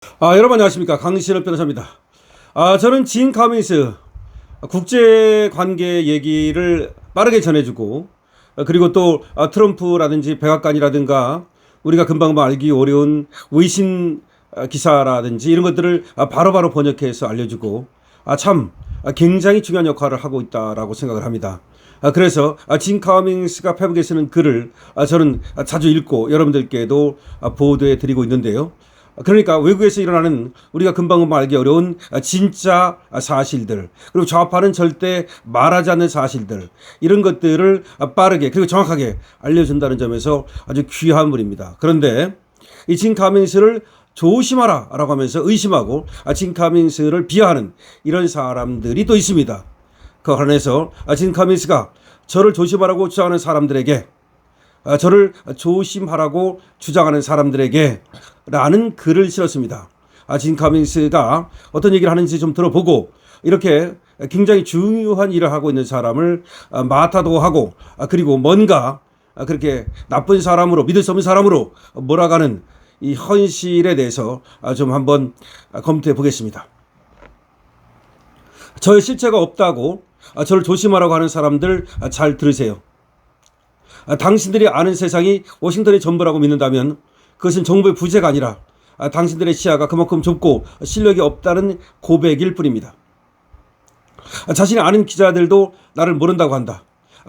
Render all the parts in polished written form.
여러분 안녕하십니까, 강신업 변호사입니다. 저는 진 카밍스 국제관계 얘기를 빠르게 전해주고, 그리고 또 트럼프라든지 백악관이라든가 우리가 금방 알기 어려운 외신 기사라든지 이런 것들을 바로바로 번역해서 알려주고, 참 굉장히 중요한 역할을 하고 있다라고 생각을 합니다. 그래서 진 카밍스가 페북에 쓰는 글을 저는 자주 읽고 여러분들께도 보도해 드리고 있는데요. 그러니까 외국에서 일어나는 우리가 금방 알기 어려운 진짜 사실들, 그리고 좌파는 절대 말하지 않는 사실들, 이런 것들을 빠르게 그리고 정확하게 알려준다는 점에서 아주 귀한 분입니다. 그런데 이 진 카밍스를 조심하라 라고 하면서 의심하고 진 카밍스를 비하하는 이런 사람들이 또 있습니다. 그 관련해서 진 카밍스가 저를 조심하라고 주장하는 사람들에게, 저를 조심하라고 주장하는 사람들에게 라는 글을 실었습니다. 진 카밍스가 어떤 얘기를 하는지 좀 들어보고, 이렇게 굉장히 중요한 일을 하고 있는 사람을 마타도 하고, 그리고 뭔가 그렇게 나쁜 사람으로, 믿을 수 없는 사람으로 몰아가는 이 현실에 대해서 좀 한번 검토해 보겠습니다. 저의 실체가 없다고 저를 조심하라고 하는 사람들 잘 들으세요. 당신들이 아는 세상이 워싱턴의 전부라고 믿는다면 그것은 정부의 부재가 아니라 당신들의 시야가 그만큼 좁고 실력이 없다는 고백일 뿐입니다. 자신이 아는 기자들도 나를 모른다고 한다.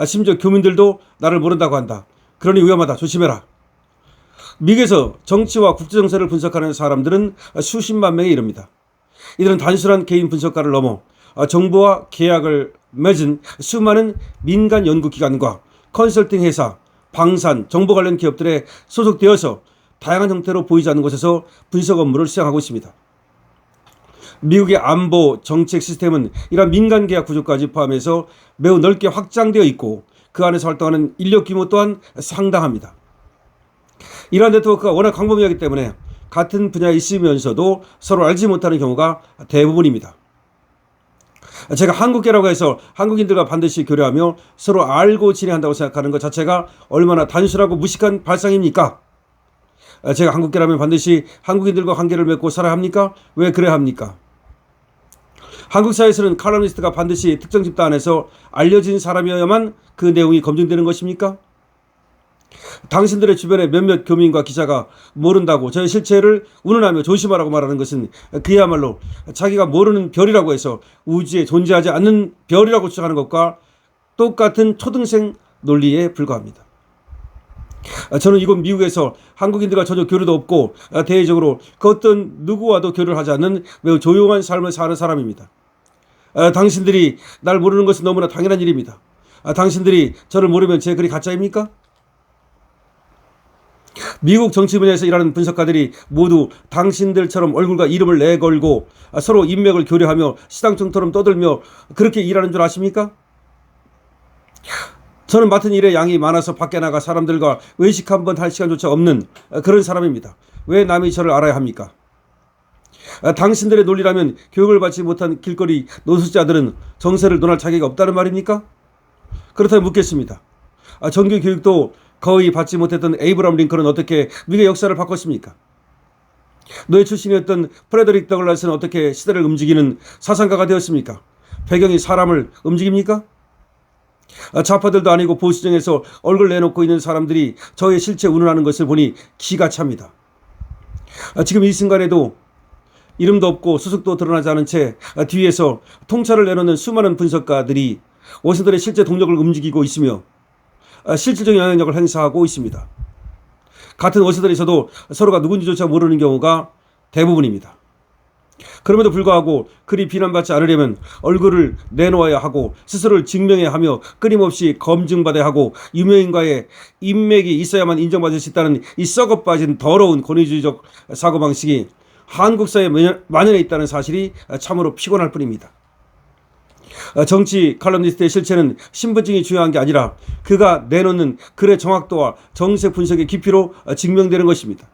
심지어 교민들도 나를 모른다고 한다. 그러니 위험하다. 조심해라. 미국에서 정치와 국제정세를 분석하는 사람들은 수십만 명에 이릅니다. 이들은 단순한 개인 분석가를 넘어 정부와 계약을 맺은 수많은 민간 연구기관과 컨설팅 회사, 방산, 정보 관련 기업들에 소속되어서 다양한 형태로 보이지 않는 곳에서 분석 업무를 수행하고 있습니다. 미국의 안보 정책 시스템은 이러한 민간 계약 구조까지 포함해서 매우 넓게 확장되어 있고, 그 안에서 활동하는 인력 규모 또한 상당합니다. 이러한 네트워크가 워낙 광범위하기 때문에 같은 분야에 있으면서도 서로 알지 못하는 경우가 대부분입니다. 제가 한국계라고 해서 한국인들과 반드시 교류하며 서로 알고 지내한다고 생각하는 것 자체가 얼마나 단순하고 무식한 발상입니까? 제가 한국계라면 반드시 한국인들과 관계를 맺고 살아야 합니까? 왜 그래야 합니까? 한국 사회에서는 칼럼니스트가 반드시 특정 집단 안에서 알려진 사람이어야만 그 내용이 검증되는 것입니까? 당신들의 주변에 몇몇 교민과 기자가 모른다고 저의 실체를 운운하며 조심하라고 말하는 것은 그야말로 자기가 모르는 별이라고 해서 우주에 존재하지 않는 별이라고 주장하는 것과 똑같은 초등생 논리에 불과합니다. 저는 이곳 미국에서 한국인들과 전혀 교류도 없고 대외적으로 그 어떤 누구와도 교류를 하지 않는 매우 조용한 삶을 사는 사람입니다. 당신들이 날 모르는 것은 너무나 당연한 일입니다. 당신들이 저를 모르면 제 글이 가짜입니까? 미국 정치 분야에서 일하는 분석가들이 모두 당신들처럼 얼굴과 이름을 내걸고 서로 인맥을 교류하며 시당총처럼 떠들며 그렇게 일하는 줄 아십니까? 저는 맡은 일의 양이 많아서 밖에 나가 사람들과 외식 한번 할 시간조차 없는 그런 사람입니다. 왜 남이 저를 알아야 합니까? 당신들의 논리라면 교육을 받지 못한 길거리 노숙자들은 정세를 논할 자격이 없다는 말입니까? 그렇다면 묻겠습니다. 정규 교육도 거의 받지 못했던 에이브람 링컨은 어떻게 미국의 역사를 바꿨습니까? 노예 출신이었던 프레더릭 더글라스는 어떻게 시대를 움직이는 사상가가 되었습니까? 배경이 사람을 움직입니까? 좌파들도 아니고 보수정에서 얼굴 내놓고 있는 사람들이 저의 실체 운운하는 것을 보니 기가 찹니다. 지금 이 순간에도 이름도 없고 소속도 드러나지 않은 채 뒤에서 통찰을 내놓는 수많은 분석가들이 워싱턴의 실제 동력을 움직이고 있으며 실질적인 영향력을 행사하고 있습니다. 같은 워싱턴에서도 서로가 누군지조차 모르는 경우가 대부분입니다. 그럼에도 불구하고 그리 비난받지 않으려면 얼굴을 내놓아야 하고 스스로를 증명해야 하며 끊임없이 검증받아야 하고 유명인과의 인맥이 있어야만 인정받을 수 있다는 이 썩어 빠진 더러운 권위주의적 사고방식이 한국 사회에 만연해 있다는 사실이 참으로 피곤할 뿐입니다. 정치 칼럼니스트의 실체는 신분증이 중요한 게 아니라 그가 내놓는 글의 정확도와 정세 분석의 깊이로 증명되는 것입니다.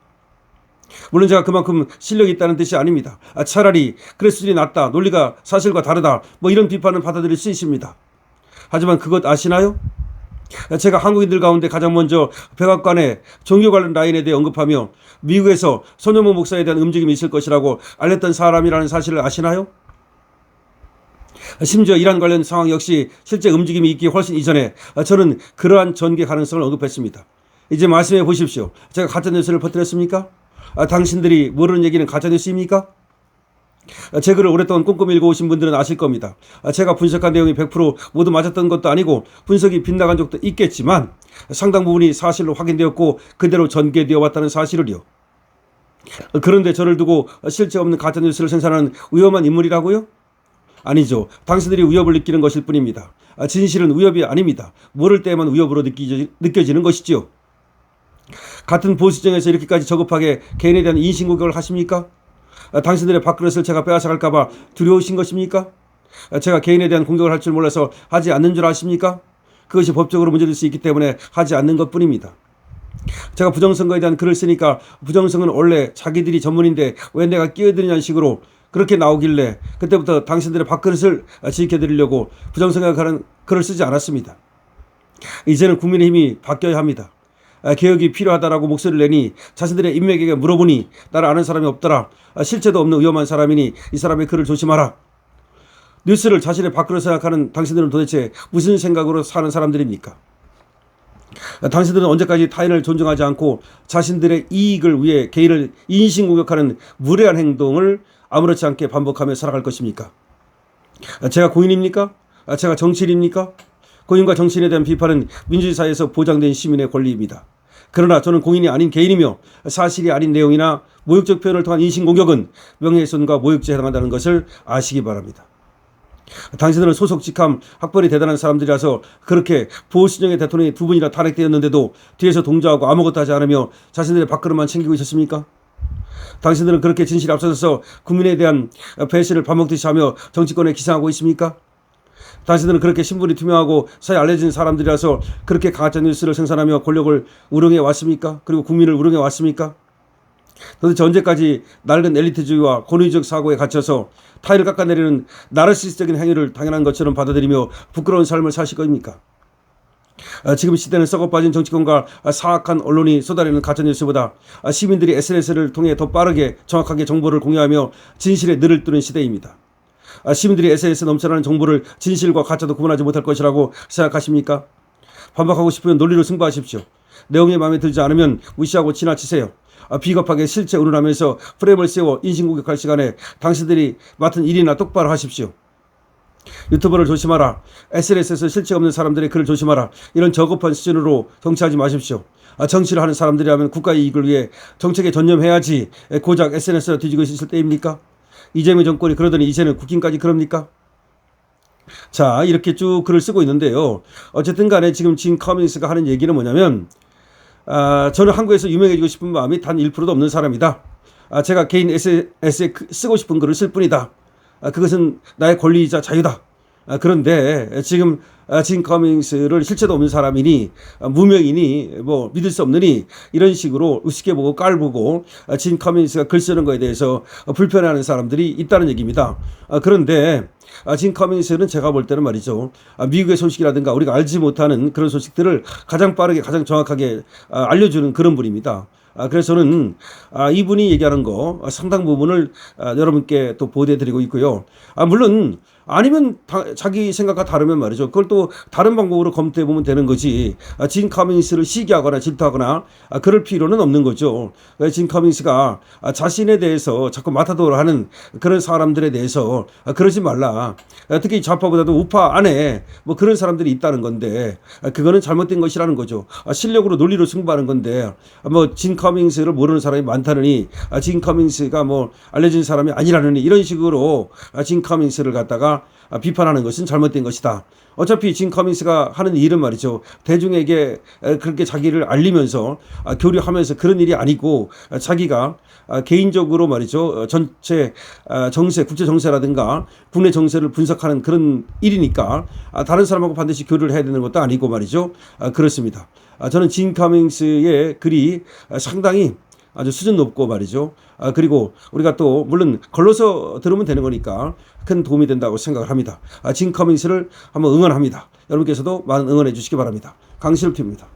물론 제가 그만큼 실력이 있다는 뜻이 아닙니다. 차라리 글의 수준이 낮다, 논리가 사실과 다르다, 이런 비판은 받아들일 수 있습니다. 하지만 그것 아시나요? 제가 한국인들 가운데 가장 먼저 백악관의 종교 관련 라인에 대해 언급하며 미국에서 손영무 목사에 대한 움직임이 있을 것이라고 알렸던 사람이라는 사실을 아시나요? 심지어 이란 관련 상황 역시 실제 움직임이 있기 훨씬 이전에 저는 그러한 전개 가능성을 언급했습니다. 이제 말씀해 보십시오. 제가 가짜뉴스를 퍼뜨렸습니까? 당신들이 모르는 얘기는 가짜뉴스입니까? 제 글을 오랫동안 꼼꼼히 읽어오신 분들은 아실 겁니다. 제가 분석한 내용이 100% 모두 맞았던 것도 아니고 분석이 빗나간 적도 있겠지만 상당 부분이 사실로 확인되었고 그대로 전개되어 왔다는 사실을요. 그런데 저를 두고 실제 없는 가짜뉴스를 생산하는 위험한 인물이라고요? 아니죠. 당신들이 위협을 느끼는 것일 뿐입니다. 진실은 위협이 아닙니다. 모를 때에만 위협으로 느껴지는 것이지요. 같은 보수정에서 이렇게까지 저급하게 개인에 대한 인신공격을 하십니까? 당신들의 밥그릇을 제가 빼앗아갈까봐 두려우신 것입니까? 제가 개인에 대한 공격을 할 줄 몰라서 하지 않는 줄 아십니까? 그것이 법적으로 문제될 수 있기 때문에 하지 않는 것뿐입니다. 제가 부정선거에 대한 글을 쓰니까 부정선거는 원래 자기들이 전문인데 왜 내가 끼어드느냐는 식으로 그렇게 나오길래 그때부터 당신들의 밥그릇을 지켜드리려고 부정선거에 관한 글을 쓰지 않았습니다. 이제는 국민의힘이 바뀌어야 합니다. 개혁이 필요하다라고 목소리를 내니 자신들의 인맥에게 물어보니 나를 아는 사람이 없더라. 실체도 없는 위험한 사람이니 이 사람의 글을 조심하라. 뉴스를 자신의 밖으로 생각하는 당신들은 도대체 무슨 생각으로 사는 사람들입니까? 당신들은 언제까지 타인을 존중하지 않고 자신들의 이익을 위해 개인을 인신공격하는 무례한 행동을 아무렇지 않게 반복하며 살아갈 것입니까? 제가 고인입니까? 제가 정치인입니까? 고인과 정치인에 대한 비판은 민주주의 사회에서 보장된 시민의 권리입니다. 그러나 저는 공인이 아닌 개인이며 사실이 아닌 내용이나 모욕적 표현을 통한 인신공격은 명예훼손과 모욕죄에 해당한다는 것을 아시기 바랍니다. 당신들은 소속 직함 학벌이 대단한 사람들이라서 그렇게 보수진영의 대통령이 2분이나 탄핵되었는데도 뒤에서 동조하고 아무것도 하지 않으며 자신들의 밥그릇만 챙기고 있었습니까? 당신들은 그렇게 진실에 앞서서 국민에 대한 배신을 밥 먹듯이 하며 정치권에 기생하고 있습니까? 당신들은 그렇게 신분이 투명하고 사회 알려진 사람들이라서 그렇게 가짜뉴스를 생산하며 권력을 우롱해 왔습니까? 그리고 국민을 우롱해 왔습니까? 도대체 언제까지 낡은 엘리트주의와 권위적 사고에 갇혀서 타인을 깎아내리는 나르시스적인 행위를 당연한 것처럼 받아들이며 부끄러운 삶을 사실 겁니까? 지금 시대는 썩어빠진 정치권과 사악한 언론이 쏟아내는 가짜뉴스보다 시민들이 SNS를 통해 더 빠르게 정확하게 정보를 공유하며 진실의 늘을 뚫는 시대입니다. 시민들이 SNS 넘쳐나는 정보를 진실과 가짜도 구분하지 못할 것이라고 생각하십니까? 반박하고 싶으면 논리로 승부하십시오. 내용이 마음에 들지 않으면 무시하고 지나치세요. 비겁하게 실체 운운하면서 프레임을 세워 인신공격할 시간에 당신들이 맡은 일이나 똑바로 하십시오. 유튜버를 조심하라. SNS에서 실체 없는 사람들의 글을 조심하라. 이런 저급한 수준으로 정치하지 마십시오. 정치를 하는 사람들이라면 국가의 이익을 위해 정책에 전념해야지 고작 SNS로 뒤지고 있을 때입니까? 이재명 정권이 그러더니 이제는 국힘까지 그럽니까? 자, 이렇게 쭉 글을 쓰고 있는데요. 어쨌든 간에 지금 진 커밍스가 하는 얘기는 뭐냐면 저는 한국에서 유명해지고 싶은 마음이 단 1%도 없는 사람이다. 제가 개인 SNS에 쓰고 싶은 글을 쓸 뿐이다. 그것은 나의 권리이자 자유다. 그런데 지금 진 커밍스를 실체도 없는 사람이니 무명이니 뭐 믿을 수 없느니 이런 식으로 우습게 보고 깔보고 진 커밍스가 글 쓰는 거에 대해서 불편해하는 사람들이 있다는 얘기입니다. 그런데 진 커밍스는 제가 볼 때는 말이죠. 미국의 소식이라든가 우리가 알지 못하는 그런 소식들을 가장 빠르게 가장 정확하게 알려주는 그런 분입니다. 그래서 저는 이분이 얘기하는 거 상당 부분을 여러분께 또 보도해드리고 있고요. 물론 아니면 자기 생각과 다르면 말이죠. 그걸 또 다른 방법으로 검토해보면 되는 거지. 진 커밍스를 시기하거나 질투하거나 그럴 필요는 없는 거죠. 진 커밍스가 자신에 대해서 자꾸 마타도를 하는 그런 사람들에 대해서 그러지 말라. 특히 좌파보다도 우파 안에 뭐 그런 사람들이 있다는 건데 그거는 잘못된 것이라는 거죠. 실력으로 논리로 승부하는 건데 뭐 진 커밍스를 모르는 사람이 많다느니 진 커밍스가 뭐 알려진 사람이 아니라느니 이런 식으로 진 커밍스를 갖다가 비판하는 것은 잘못된 것이다. 어차피 진 커밍스가 하는 일은 말이죠. 대중에게 그렇게 자기를 알리면서 교류하면서 그런 일이 아니고 자기가 개인적으로 말이죠. 전체 정세, 국제 정세라든가 국내 정세를 분석하는 그런 일이니까 다른 사람하고 반드시 교류를 해야 되는 것도 아니고 말이죠. 그렇습니다. 저는 진 커밍스의 글이 상당히 아주 수준 높고 말이죠. 그리고 우리가 또 물론 걸러서 들으면 되는 거니까 큰 도움이 된다고 생각을 합니다. 진 커밍스를 한번 응원합니다. 여러분께서도 많은 응원해 주시기 바랍니다. 강신업 TV입니다.